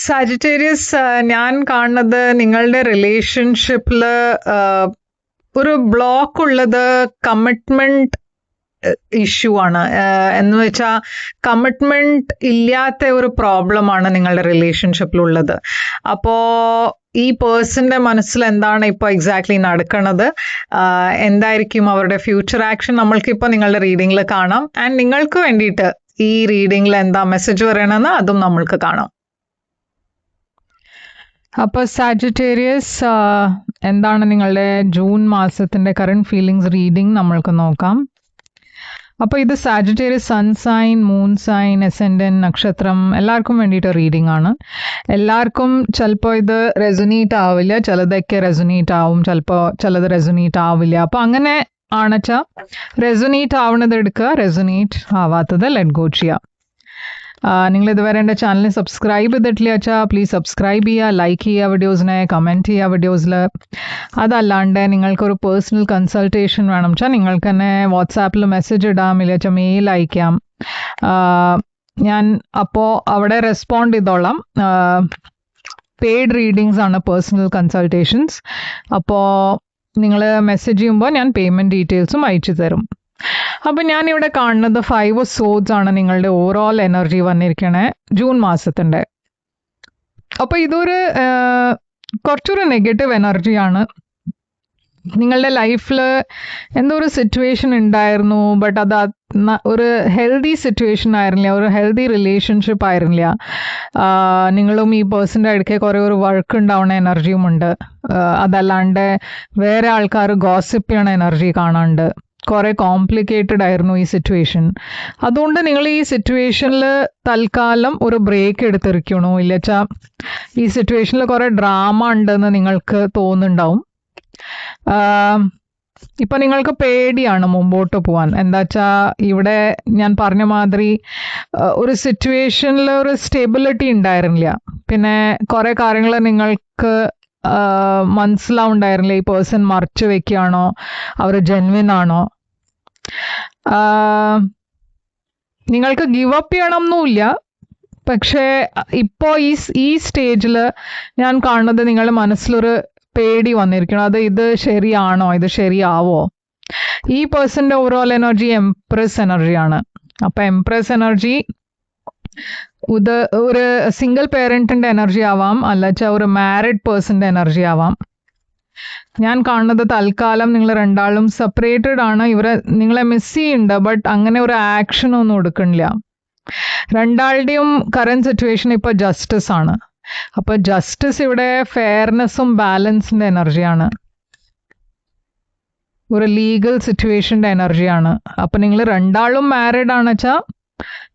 Sagittarius, ഞാൻ കാണുന്നത് നിങ്ങളുടെ റിലേഷൻഷിപ്പിൽ ഒരു ബ്ലോക്ക് ഉള്ളത് കമ്മിറ്റ്മെന്റ് ഇഷ്യൂ ആണ്. എന്ന് വെച്ചാൽ കമ്മിറ്റ്മെന്റ് ഇല്ലാത്ത ഒരു പ്രോബ്ലമാണ് നിങ്ങളുടെ റിലേഷൻഷിപ്പിലുള്ളത്. അപ്പോൾ ഈ പേഴ്സന്റെ മനസ്സിൽ എന്താണ് ഇപ്പോൾ എക്സാക്ട്ലി നടക്കുന്നത്, എന്തായിരിക്കും അവരുടെ ഫ്യൂച്ചർ ആക്ഷൻ, നമ്മൾക്കിപ്പോൾ നിങ്ങളുടെ റീഡിങ്ങിൽ കാണാം. ആൻഡ് നിങ്ങൾക്ക് വേണ്ടിയിട്ട് ഈ റീഡിങ്ങിൽ എന്താ മെസ്സേജ് പറയണമെന്ന് അതും നമ്മൾക്ക് കാണാം. അപ്പോൾ സാജിറ്റേറിയസ്, എന്താണ് നിങ്ങളുടെ ജൂൺ മാസത്തിൻ്റെ കറണ്ട് ഫീലിങ്സ് റീഡിംഗ് നമ്മൾക്ക് നോക്കാം. അപ്പോൾ ഇത് Sagittarius sun sign, moon sign, ascendant, നക്ഷത്രം എല്ലാവർക്കും വേണ്ടിയിട്ട് റീഡിംഗ് ആണ്. എല്ലാവർക്കും ചിലപ്പോൾ ഇത് റെസൊനേറ്റ് ആവില്ല, ചിലതൊക്കെ റെസൊനേറ്റ് ആവും, ചിലപ്പോൾ ചിലത് റെസൊനേറ്റ് ആവില്ല. അപ്പോൾ അങ്ങനെ ആണെച്ചാൽ റെസൊനേറ്റ് ആവുന്നത് എടുക്കുക, റെസൊനേറ്റ് ആവാത്തത് ലെറ്റ് ഗോ ചെയ്യുക. നിങ്ങൾ ഇതുവരെ എൻ്റെ ചാനലിൽ സബ്സ്ക്രൈബ് ചെയ്തിട്ടില്ല വെച്ചാൽ പ്ലീസ് സബ്സ്ക്രൈബ് ചെയ്യുക, ലൈക്ക് ചെയ്യുക വീഡിയോസിനെ, കമൻറ്റ് ചെയ്യുക വീഡിയോസിൽ. അതല്ലാണ്ട് നിങ്ങൾക്കൊരു പേഴ്സണൽ കൺസൾട്ടേഷൻ വേണം വെച്ചാൽ നിങ്ങൾക്ക് തന്നെ വാട്സാപ്പിൽ മെസ്സേജ് ഇടാം, ഇല്ല വെച്ചാൽ മെയിൽ അയക്കാം. ഞാൻ അപ്പോൾ അവിടെ റെസ്പോണ്ട് ചെയ്തോളാം. പെയ്ഡ് റീഡിങ്സ് ആണ് പേഴ്സണൽ കൺസൾട്ടേഷൻസ്. അപ്പോൾ നിങ്ങൾ മെസ്സേജ് ചെയ്യുമ്പോൾ ഞാൻ പേയ്മെൻറ്റ് ഡീറ്റെയിൽസും അയച്ചു തരും. അപ്പം ഞാനിവിടെ കാണുന്നത് 5 of Swords ആണ് നിങ്ങളുടെ ഓവറോൾ എനർജി വന്നിരിക്കണേ ജൂൺ മാസത്തിൻ്റെ. അപ്പോൾ ഇതൊരു കുറച്ചൊരു നെഗറ്റീവ് എനർജിയാണ്. നിങ്ങളുടെ ലൈഫിൽ എന്തോ ഒരു സിറ്റുവേഷൻ ഉണ്ടായിരുന്നു, ബട്ട് അത് ഒരു ഹെൽത്തി സിറ്റുവേഷൻ ആയിരുന്നില്ല, ഒരു ഹെൽത്തി റിലേഷൻഷിപ്പ് ആയിരുന്നില്ല. നിങ്ങളും ഈ പേഴ്സൻ്റെ അടുക്കെ കുറേ ഒരു വർക്ക് ഉണ്ടാവുന്ന എനർജിയും ഉണ്ട്. അതല്ലാണ്ട് വേറെ ആൾക്കാർ ഗോസിപ്പ് ചെയ്യണ എനർജി കാണാണ്ട് കുറേ കോംപ്ലിക്കേറ്റഡ് ആയിരുന്നു ഈ സിറ്റുവേഷൻ. അതുകൊണ്ട് നിങ്ങൾ ഈ സിറ്റുവേഷനിൽ തൽക്കാലം ഒരു ബ്രേക്ക് എടുത്തിരിക്കണോ, ഇല്ലച്ചാൽ ഈ സിറ്റുവേഷനിൽ കുറേ ഡ്രാമ ഉണ്ടെന്ന് നിങ്ങൾക്ക് തോന്നുന്നുണ്ടാവും. ഇപ്പം നിങ്ങൾക്ക് പേടിയാണ് മുമ്പോട്ട് പോകാൻ. എന്താ വെച്ചാൽ ഇവിടെ ഞാൻ പറഞ്ഞ മാതിരി ഒരു സിറ്റുവേഷനിൽ ഒരു സ്റ്റെബിലിറ്റി ഉണ്ടായിരുന്നില്ല. പിന്നെ കുറേ കാര്യങ്ങൾ നിങ്ങൾക്ക് മനസ്സിലാവുണ്ടായിരുന്നില്ല, ഈ പേഴ്സൺ മറച്ചു വെക്കുകയാണോ, അവർ ജെന്വിൻ ആണോ. നിങ്ങൾക്ക് ഗിവ് അപ്പ് ചെയ്യണം എന്നുമില്ല, പക്ഷേ ഇപ്പോൾ ഈ സ്റ്റേജിൽ ഞാൻ കാണുന്നത് നിങ്ങളുടെ മനസ്സിലൊരു പേടി വന്നിരിക്കണം. ഇത് ശരിയാണോ, ഇത് ശരിയാവോ. ഈ പേഴ്സൻ്റെ ഓവറോൾ എനർജി എംപ്രസ് എനർജിയാണ്. അപ്പം എംപ്രസ് എനർജി ഇത് ഒരു സിംഗിൾ പേരൻറ്റിൻ്റെ എനർജി ആവാം, അല്ലച്ചാൽ ഒരു മാരിഡ് പേഴ്സൻ്റെ എനർജി ആവാം. ഞാൻ കാണുന്നത് തൽക്കാലം നിങ്ങൾ രണ്ടാളും സെപ്പറേറ്റഡ് ആണ്. നിങ്ങളെ മിസ് ചെയ്യുന്നുണ്ട്, ബട്ട് അങ്ങനെ ഒരു ആക്ഷൻ ഒന്നും എടുക്കണില്ല. രണ്ടാളുടെയും കറന്റ് സിറ്റുവേഷൻ ഇപ്പോൾ ജസ്റ്റിസ് ആണ്. അപ്പോൾ ജസ്റ്റിസ് ഇവിടെ ഫെയർനെസ്സും ബാലൻസിൻ്റെ എനർജിയാണ്, ഒരു ലീഗൽ സിറ്റുവേഷൻ്റെ എനർജിയാണ്. അപ്പം നിങ്ങൾ രണ്ടാളും മാരീഡ് ആണ് വെച്ചാൽ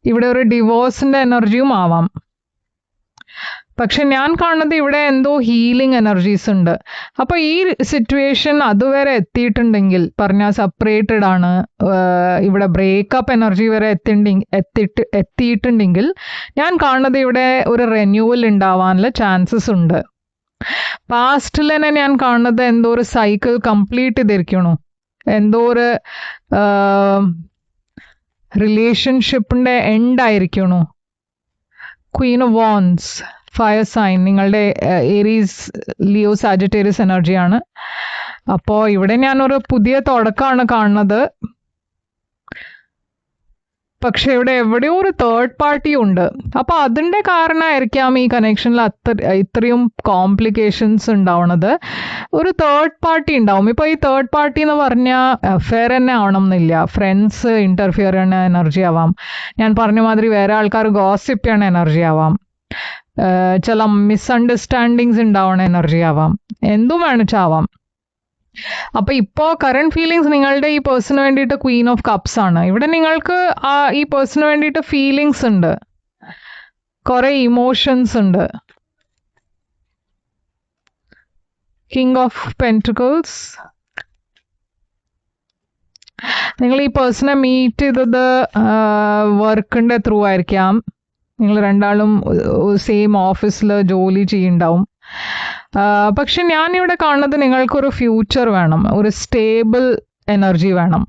ഇവിടെ ഒരു ഡിവോഴ്സിൻ്റെ എനർജിയും ആവാം. പക്ഷെ ഞാൻ കാണുന്നത് ഇവിടെ എന്തോ ഹീലിംഗ് എനർജീസ് ഉണ്ട്. അപ്പോൾ ഈ സിറ്റുവേഷൻ അതുവരെ എത്തിയിട്ടുണ്ടെങ്കിൽ, പറഞ്ഞാൽ സെപ്പറേറ്റഡ് ആണ്, ഇവിടെ ബ്രേക്കപ്പ് എനർജി വരെ എത്തിയിട്ടുണ്ടെങ്കിൽ ഞാൻ കാണുന്നത് ഇവിടെ ഒരു റിന്യൂവൽ ഉണ്ടാവാനുള്ള ചാൻസസ് ഉണ്ട്. പാസ്റ്റിൽ തന്നെ ഞാൻ കാണുന്നത് എന്തോ ഒരു സൈക്കിൾ കംപ്ലീറ്റ് ചെയ്തിരിക്കണു, എന്തോ ഒരു റിലേഷൻഷിപ്പിൻ്റെ ending. Queen of wands, fire sign, നിങ്ങളുടെ ഏരീസ്, ലിയോ, സാജിറ്റേറിയസ് എനർജിയാണ്. അപ്പോൾ ഇവിടെ ഞാനൊരു പുതിയ തുടക്കമാണ് കാണുന്നത്. പക്ഷെ ഇവിടെ എവിടെയോ ഒരു തേർഡ് പാർട്ടി ഉണ്ട്. അപ്പോൾ അതിൻ്റെ കാരണമായിരിക്കാം ഈ കണക്ഷനിൽ ഇത്രയും കോംപ്ലിക്കേഷൻസ് ഉണ്ടാവുന്നത്. ഒരു തേർഡ് പാർട്ടി ഉണ്ടാവും. ഇപ്പോൾ ഈ തേർഡ് പാർട്ടി എന്ന് പറഞ്ഞാൽ അഫെയർ തന്നെ ആവണം എന്നില്ല, ഫ്രണ്ട്സ് ഇൻ്റർഫിയർ ചെയ്യുന്ന എനർജി ആവാം, ഞാൻ പറഞ്ഞ മാതിരി വേറെ ആൾക്കാർ ഗോസിപ്പ് ചെയ്യണ എനർജി ആവാം, ചില മിസ്അണ്ടർസ്റ്റാൻഡിങ്സ് ഉണ്ടാവണ എനർജി ആവാം, എന്തും വേണിച്ചാവാം. അപ്പോൾ ഇപ്പോൾ കറണ്ട് ഫീലിങ്സ് നിങ്ങളുടെ ഈ പേഴ്സണിന് വേണ്ടിയിട്ട് ക്വീൻ ഓഫ് കപ്സ് ആണ്. ഇവിടെ നിങ്ങൾക്ക് ഈ പേഴ്സണിന് വേണ്ടിയിട്ട് ഫീലിങ്സ് ഉണ്ട്, കുറേ ഇമോഷൻസ് ഉണ്ട്. കിങ് ഓഫ് പെൻറ്റിക്കിൾസ്, നിങ്ങൾ ഈ പേഴ്സണെ മീറ്റ് ചെയ്തത് വർക്കിൻ്റെ ത്രൂ ആയിരിക്കാം. നിങ്ങൾ രണ്ടാളും സെയിം ഓഫീസിൽ ജോലി ചെയ്യുന്നുണ്ടാവും. പക്ഷെ ഞാനിവിടെ കാണുന്നത് നിങ്ങൾക്കൊരു ഫ്യൂച്ചർ വേണം, ഒരു സ്റ്റേബിൾ എനർജി വേണം.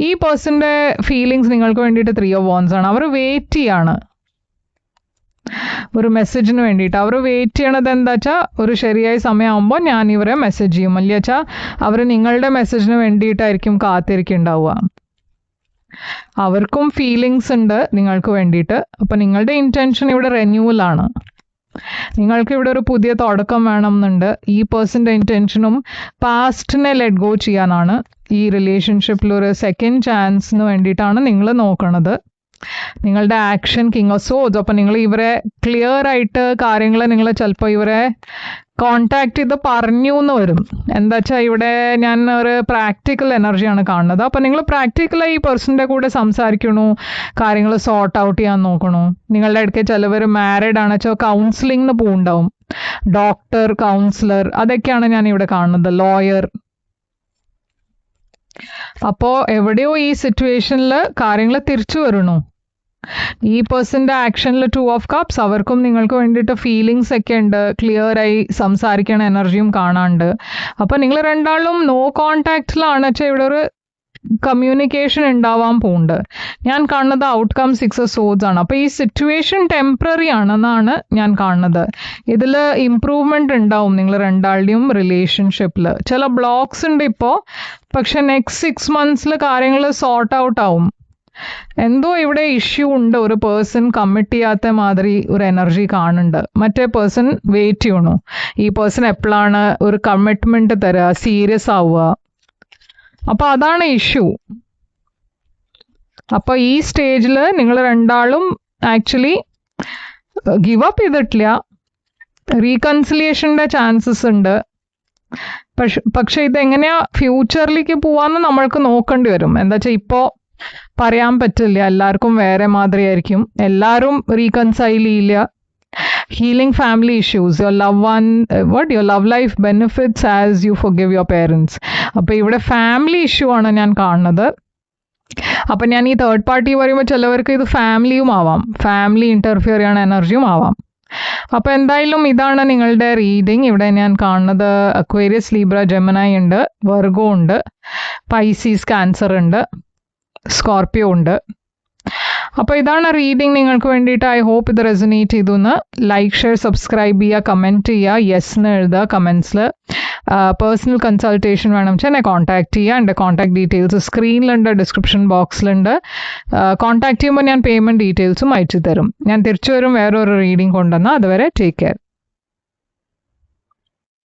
ഈ പേഴ്സൻ്റെ ഫീലിങ്സ് നിങ്ങൾക്ക് വേണ്ടിയിട്ട് 3 of Wands ആണ്. അവർ വെയിറ്റ് ചെയ്യാണ്, ഒരു മെസ്സേജിന് വേണ്ടിയിട്ട്. അവർ വെയിറ്റ് ചെയ്യണത് എന്താ വെച്ചാൽ ഒരു ശരിയായ സമയമാകുമ്പോൾ ഞാൻ ഇവരെ മെസ്സേജ് ചെയ്യും. അല്ല വെച്ചാൽ അവർ നിങ്ങളുടെ മെസ്സേജിന് വേണ്ടിയിട്ടായിരിക്കും കാത്തിരിക്കുന്നുണ്ടാവുക. അവർക്കും ഫീലിങ്സ് ഉണ്ട് നിങ്ങൾക്ക് വേണ്ടിയിട്ട്. അപ്പം നിങ്ങളുടെ ഇൻറ്റൻഷൻ ഇവിടെ renewal ആണ്. നിങ്ങൾക്ക് ഇവിടെ ഒരു പുതിയ തുടക്കം വേണം എന്നുണ്ട്. ഈ പേഴ്സൻ്റെ ഇൻറ്റൻഷനും പാസ്റ്റിനെ ലെറ്റ് ഗോ ചെയ്യാനാണ്. ഈ റിലേഷൻഷിപ്പിൽ ഒരു സെക്കൻഡ് ചാൻസിന് വേണ്ടിയിട്ടാണ് നിങ്ങൾ നോക്കണത്. നിങ്ങളുടെ ആക്ഷൻ കിങ് ഓഫ് സോഡ്സ്. അപ്പം നിങ്ങൾ ഇവരെ ക്ലിയർ ആയിട്ട് കാര്യങ്ങൾ നിങ്ങൾ ചിലപ്പോൾ ഇവരെ കോണ്ടാക്ട് ചെയ്ത് പറഞ്ഞു എന്ന് വരും. എന്താ വെച്ചാൽ ഇവിടെ ഞാൻ ഒരു പ്രാക്ടിക്കൽ എനർജിയാണ് കാണുന്നത്. അപ്പം നിങ്ങൾ പ്രാക്ടിക്കലായി ഈ പേഴ്സണിൻ്റെ കൂടെ സംസാരിക്കണു, കാര്യങ്ങൾ സോർട്ട് ഔട്ട് ചെയ്യാൻ നോക്കണു. നിങ്ങളുടെ ഇടയ്ക്ക് ചിലവർ മാരീഡ് ആണ് വെച്ചാൽ കൗൺസിലിങ്ങിന് പോകുന്നുണ്ടാവും. ഡോക്ടർ, കൗൺസിലർ, അതൊക്കെയാണ് ഞാൻ ഇവിടെ കാണുന്നത്. ലോയർ. അപ്പോൾ എവിടെയോ ഈ സിറ്റുവേഷനിൽ കാര്യങ്ങൾ തിരിച്ചു വരണു. ഈ പേഴ്സൻ്റെ ആക്ഷനിൽ 2 of Cups, അവർക്കും നിങ്ങൾക്ക് വേണ്ടിയിട്ട് ഫീലിങ്സ് ഒക്കെ ഉണ്ട്. ക്ലിയറായി സംസാരിക്കണ എനർജിയും കാണാണ്ട്. അപ്പം നിങ്ങൾ രണ്ടാളും നോ കോണ്ടാക്റ്റിലാണ് വെച്ചാൽ ഇവിടെ ഒരു കമ്മ്യൂണിക്കേഷൻ ഉണ്ടാവാൻ പോകുന്നുണ്ട്. ഞാൻ കാണുന്നത് ഔട്ട്കം 6 of Swords ആണ്. അപ്പോൾ ഈ സിറ്റുവേഷൻ ടെമ്പററി ആണെന്നാണ് ഞാൻ കാണുന്നത്. ഇതിൽ ഇംപ്രൂവ്മെൻ്റ് ഉണ്ടാവും നിങ്ങൾ രണ്ടാളുടെയും റിലേഷൻഷിപ്പിൽ. ചില ബ്ലോക്സ് ഉണ്ട് ഇപ്പോൾ, പക്ഷെ നെക്സ്റ്റ് 6 months കാര്യങ്ങൾ സോർട്ട് ഔട്ട് ആവും. എന്തോ ഇവിടെ ഇഷ്യൂ ഉണ്ട്. ഒരു പേഴ്സൺ കമ്മിറ്റ് ചെയ്യാത്ത മാതിരി ഒരു എനർജി കാണുന്നുണ്ട്. മറ്റേ പേഴ്സൺ വെയിറ്റ് ചെയ്യണു. ഈ പേഴ്സൺ എപ്പോഴാണ് ഒരു കമ്മിറ്റ്മെൻറ്റ് തരിക, സീരിയസ് ആവുക. അപ്പോൾ അതാണ് ഇഷ്യൂ. അപ്പോൾ ഈ സ്റ്റേജിൽ നിങ്ങൾ രണ്ടാളും ആക്ച്വലി ഗിവ് അപ്പ് ചെയ്തിട്ടില്ല. റീകൺസിലിയേഷൻ്റെ ചാൻസസ് ഉണ്ട്. പക്ഷെ ഇതെങ്ങനെയാ ഫ്യൂച്ചറിലേക്ക് പോവാന്ന് നമ്മൾക്ക് നോക്കേണ്ടി വരും. എന്താ വെച്ചാൽ ഇപ്പോൾ പറയാൻ പറ്റില്ല. എല്ലാവർക്കും വേറെ മാതിരി ആയിരിക്കും. എല്ലാവരും റീകൺസൈൽ ചെയ്യില്ല. Healing family issues, your love one, your love life benefits as you forgive your parents. അപ്പോൾ ഇവിടെ ഫാമിലി ഇഷ്യൂ ആണ് ഞാൻ കാണുന്നത്. അപ്പം ഞാൻ ഈ തേർഡ് പാർട്ടി പറയുമ്പോൾ ചിലവർക്ക് ഇത് ഫാമിലിയും ആവാം, ഫാമിലി ഇൻ്റർഫിയർ ചെയ്യണ എനർജിയും ആവാം. അപ്പോൾ എന്തായാലും ഇതാണ് നിങ്ങളുടെ റീഡിങ്. ഇവിടെ ഞാൻ കാണുന്നത് അക്വേറിയസ്, ലീബ്ര, ജെമിനി ഉണ്ട്, വെർഗോ ഉണ്ട്, പൈസീസ്, ക്യാൻസർ ഉണ്ട്, സ്കോർപ്പിയോ ഉണ്ട്. അപ്പോൾ ഇതാണ് റീഡിങ് നിങ്ങൾക്ക് വേണ്ടിയിട്ട്. ഐ ഹോപ്പ് ഇത് റെസൊനേറ്റ് ചെയ്തു എന്ന്. ലൈക്ക്, ഷെയർ, സബ്സ്ക്രൈബ് ചെയ്യുക, കമൻറ്റ് ചെയ്യുക, യെസ് എന്ന് എഴുതുക കമൻസിൽ. പേഴ്സണൽ കൺസൾട്ടേഷൻ വേണം വെച്ചാൽ എന്നെ കോൺടാക്ട് ചെയ്യുക. എൻ്റെ കോൺടാക്ട് ഡീറ്റെയിൽസ് സ്ക്രീനിലുണ്ട്, ഡിസ്ക്രിപ്ഷൻ ബോക്സിലുണ്ട്. കോൺടാക്ട് ചെയ്യുമ്പോൾ ഞാൻ പേയ്മെൻറ്റ് ഡീറ്റെയിൽസും അയച്ചു തരും. ഞാൻ തിരിച്ചു വരും വേറൊരു റീഡിങ് കൊണ്ടുവന്നാൽ. അതുവരെ ടേക്ക് കെയർ.